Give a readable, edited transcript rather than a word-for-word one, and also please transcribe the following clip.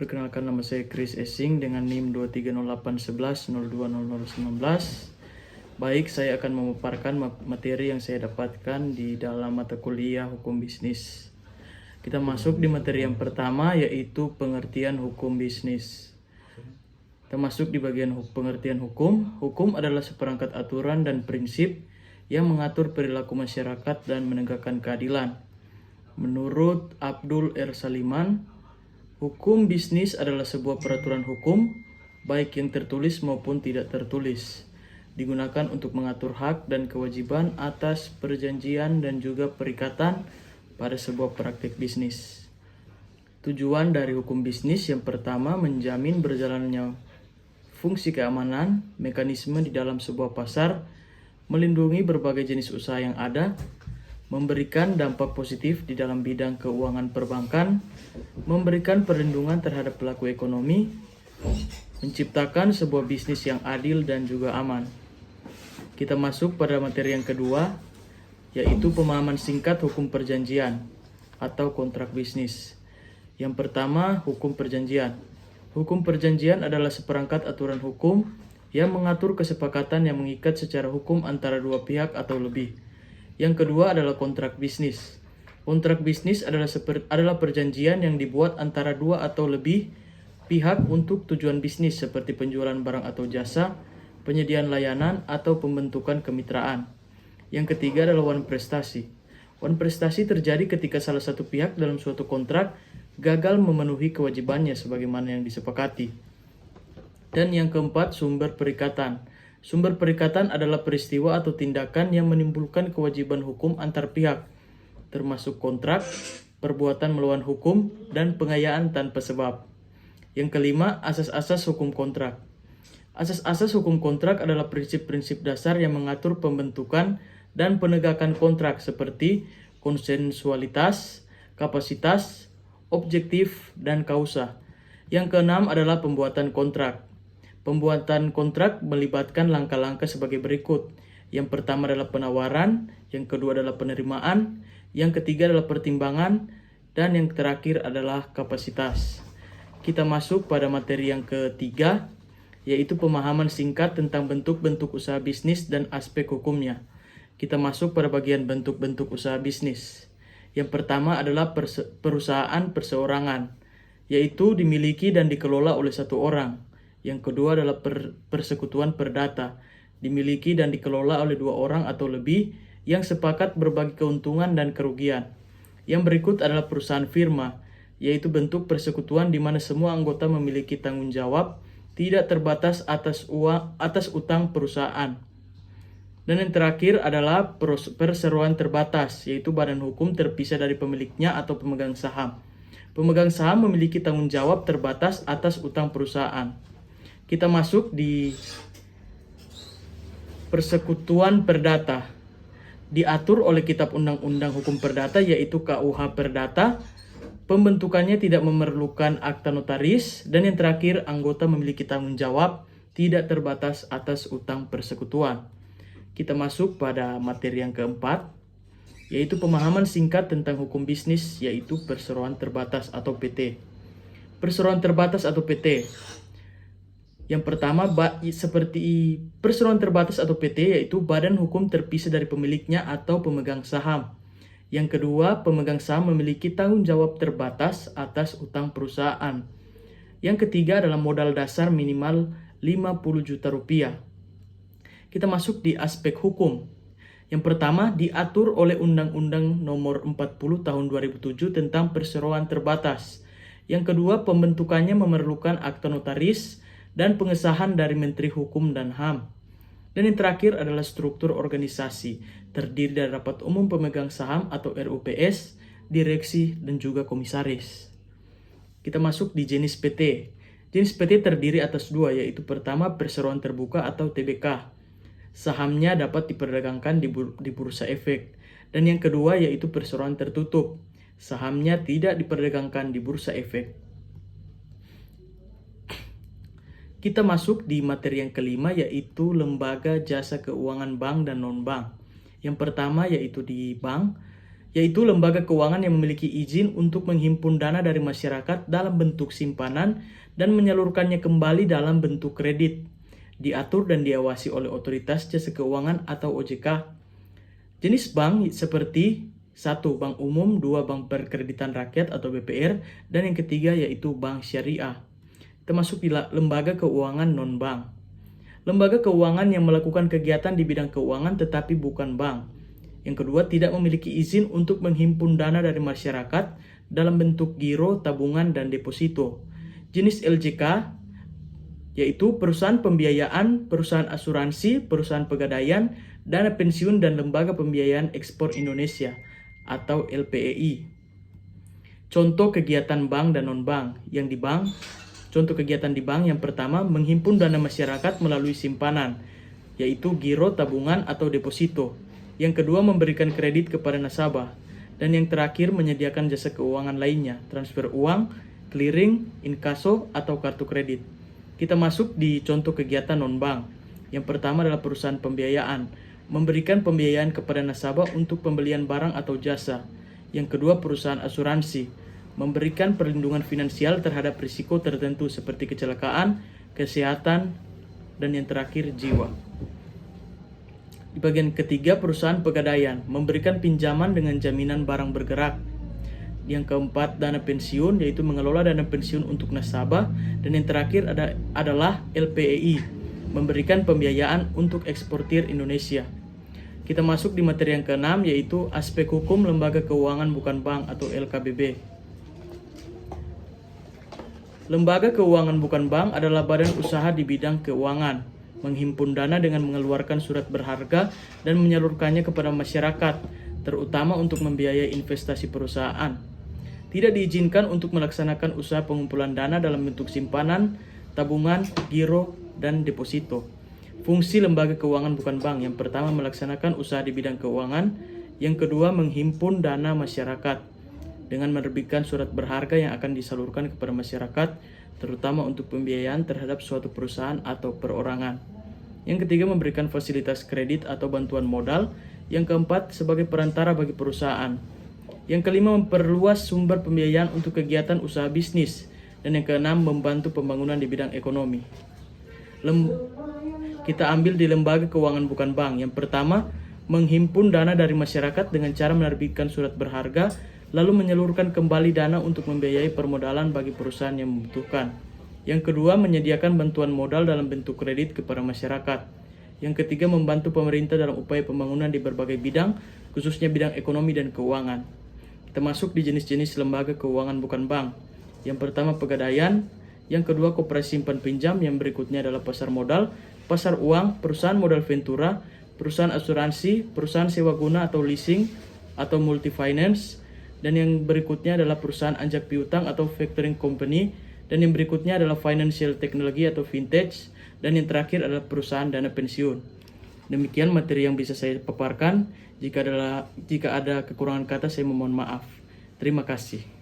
Perkenalkan, nama saya Chris Essing dengan NIM 2308110200019. Baik, saya akan memaparkan materi yang saya dapatkan di dalam mata kuliah Hukum Bisnis. Kita masuk di materi yang pertama, yaitu pengertian hukum bisnis. Kita masuk di bagian pengertian hukum. Hukum adalah seperangkat aturan dan prinsip yang mengatur perilaku masyarakat dan menegakkan keadilan. Menurut Abdul R. Saliman, hukum bisnis adalah sebuah peraturan hukum, baik yang tertulis maupun tidak tertulis, digunakan untuk mengatur hak dan kewajiban atas perjanjian dan juga perikatan pada sebuah praktik bisnis. Tujuan dari hukum bisnis yang pertama, menjamin berjalannya fungsi keamanan, mekanisme di dalam sebuah pasar, melindungi berbagai jenis usaha yang ada, memberikan dampak positif di dalam bidang keuangan perbankan, memberikan perlindungan terhadap pelaku ekonomi, menciptakan sebuah bisnis yang adil dan juga aman. Kita masuk pada materi yang kedua, yaitu pemahaman singkat hukum perjanjian atau kontrak bisnis. Yang pertama, hukum perjanjian. Hukum perjanjian adalah seperangkat aturan hukum yang mengatur kesepakatan yang mengikat secara hukum antara dua pihak atau lebih. Yang kedua adalah kontrak bisnis. Kontrak bisnis adalah perjanjian yang dibuat antara dua atau lebih pihak untuk tujuan bisnis seperti penjualan barang atau jasa, penyediaan layanan, atau pembentukan kemitraan. Yang ketiga adalah wan prestasi. Wan prestasi terjadi ketika salah satu pihak dalam suatu kontrak gagal memenuhi kewajibannya sebagaimana yang disepakati. Dan yang keempat, sumber perikatan. Sumber perikatan adalah peristiwa atau tindakan yang menimbulkan kewajiban hukum antar pihak, termasuk kontrak, perbuatan melawan hukum, dan pengayaan tanpa sebab. Yang kelima, asas-asas hukum kontrak. Asas-asas hukum kontrak adalah prinsip-prinsip dasar yang mengatur pembentukan dan penegakan kontrak seperti konsensualitas, kapasitas, objektif, dan kausa. Yang keenam adalah pembuatan kontrak. Pembuatan kontrak melibatkan langkah-langkah sebagai berikut. Yang pertama adalah penawaran, yang kedua adalah penerimaan, yang ketiga adalah pertimbangan, dan yang terakhir adalah kapasitas. Kita masuk pada materi yang ketiga, yaitu pemahaman singkat tentang bentuk-bentuk usaha bisnis dan aspek hukumnya. Kita masuk pada bagian bentuk-bentuk usaha bisnis. Yang pertama adalah perusahaan perseorangan, yaitu dimiliki dan dikelola oleh satu orang. Yang kedua adalah persekutuan perdata, dimiliki dan dikelola oleh dua orang atau lebih yang sepakat berbagi keuntungan dan kerugian. Yang berikut adalah perusahaan firma, yaitu bentuk persekutuan di mana semua anggota memiliki tanggung jawab tidak terbatas atas utang perusahaan. Dan yang terakhir adalah perseroan terbatas, yaitu badan hukum terpisah dari pemiliknya atau pemegang saham. Pemegang saham memiliki tanggung jawab terbatas atas utang perusahaan. Kita masuk di persekutuan perdata. Diatur oleh Kitab Undang-Undang Hukum Perdata, yaitu KUH Perdata. Pembentukannya tidak memerlukan akta notaris. Dan yang terakhir, anggota memiliki tanggung jawab tidak terbatas atas utang persekutuan. Kita masuk pada materi yang keempat, yaitu pemahaman singkat tentang hukum bisnis, yaitu perseroan terbatas atau PT. Perseroan terbatas atau PT. Yang pertama, seperti perseroan terbatas atau PT, yaitu badan hukum terpisah dari pemiliknya atau pemegang saham. Yang kedua, pemegang saham memiliki tanggung jawab terbatas atas utang perusahaan. Yang ketiga adalah modal dasar minimal 50 juta rupiah. Kita masuk di aspek hukum. Yang pertama, diatur oleh Undang-Undang Nomor 40 Tahun 2007 tentang perseroan terbatas. Yang kedua, pembentukannya memerlukan akta notaris dan pengesahan dari Menteri Hukum dan HAM. Dan yang terakhir adalah struktur organisasi, terdiri dari rapat umum pemegang saham atau RUPS, direksi, dan juga komisaris. Kita masuk di jenis PT. Jenis PT terdiri atas dua, yaitu pertama perseroan terbuka atau TBK. Sahamnya dapat diperdagangkan di bursa efek. Dan yang kedua yaitu perseroan tertutup. Sahamnya tidak diperdagangkan di bursa efek. Kita masuk di materi yang kelima, yaitu lembaga jasa keuangan bank dan non-bank. Yang pertama yaitu di bank. yaitu lembaga keuangan yang memiliki izin untuk menghimpun dana dari masyarakat dalam bentuk simpanan dan menyalurkannya kembali dalam bentuk kredit, diatur dan diawasi oleh Otoritas Jasa Keuangan atau OJK. Jenis bank seperti 1. Bank umum, 2. Bank Perkreditan Rakyat atau BPR, dan yang ketiga yaitu bank syariah. Termasuk di lembaga keuangan non-bank. Lembaga keuangan yang melakukan kegiatan di bidang keuangan tetapi bukan bank. Yang kedua, tidak memiliki izin untuk menghimpun dana dari masyarakat dalam bentuk giro, tabungan, dan deposito. Jenis LJK yaitu perusahaan pembiayaan, perusahaan asuransi, perusahaan pegadaian, dana pensiun, dan lembaga pembiayaan ekspor Indonesia atau LPEI. Contoh kegiatan bank dan non-bank. Contoh kegiatan di bank yang pertama, menghimpun dana masyarakat melalui simpanan, yaitu giro, tabungan, atau deposito. Yang kedua, memberikan kredit kepada nasabah. Dan yang terakhir, menyediakan jasa keuangan lainnya, transfer uang, clearing, inkaso, atau kartu kredit. Kita masuk di contoh kegiatan non-bank. Yang pertama adalah perusahaan pembiayaan, memberikan pembiayaan kepada nasabah untuk pembelian barang atau jasa. Yang kedua, perusahaan asuransi, memberikan perlindungan finansial terhadap risiko tertentu seperti kecelakaan, kesehatan, dan yang terakhir jiwa. Di bagian ketiga, perusahaan pegadaian, memberikan pinjaman dengan jaminan barang bergerak. Yang keempat, dana pensiun, yaitu mengelola dana pensiun untuk nasabah. Dan yang terakhir adalah LPEI, memberikan pembiayaan untuk eksportir Indonesia. Kita masuk di materi yang keenam, yaitu aspek hukum lembaga keuangan bukan bank atau LKBB. Lembaga keuangan bukan bank adalah badan usaha di bidang keuangan, menghimpun dana dengan mengeluarkan surat berharga dan menyalurkannya kepada masyarakat, terutama untuk membiayai investasi perusahaan. Tidak diizinkan untuk melaksanakan usaha pengumpulan dana dalam bentuk simpanan, tabungan, giro, dan deposito. Fungsi lembaga keuangan bukan bank, yang pertama melaksanakan usaha di bidang keuangan, yang kedua menghimpun dana masyarakat dengan menerbitkan surat berharga yang akan disalurkan kepada masyarakat, terutama untuk pembiayaan terhadap suatu perusahaan atau perorangan. Yang ketiga, memberikan fasilitas kredit atau bantuan modal. Yang keempat, sebagai perantara bagi perusahaan. Yang kelima, memperluas sumber pembiayaan untuk kegiatan usaha bisnis. Dan yang keenam, membantu pembangunan di bidang ekonomi. Kita ambil di lembaga keuangan bukan bank. Yang pertama, menghimpun dana dari masyarakat dengan cara menerbitkan surat berharga, lalu menyalurkan kembali dana untuk membiayai permodalan bagi perusahaan yang membutuhkan. Yang kedua, menyediakan bantuan modal dalam bentuk kredit kepada masyarakat. Yang ketiga, membantu pemerintah dalam upaya pembangunan di berbagai bidang, khususnya bidang ekonomi dan keuangan. Kita masuk di jenis-jenis lembaga keuangan bukan bank. Yang pertama, pegadaian. Yang kedua, koperasi simpan pinjam. Yang berikutnya adalah pasar modal, pasar uang, perusahaan modal ventura, perusahaan asuransi, perusahaan sewa guna atau leasing, atau multi-finance. Dan yang berikutnya adalah perusahaan anjak piutang atau factoring company. Dan yang berikutnya adalah financial technology atau vintage. Dan yang terakhir adalah perusahaan dana pensiun. Demikian materi yang bisa saya paparkan. Jika ada kekurangan kata, saya memohon maaf. Terima kasih.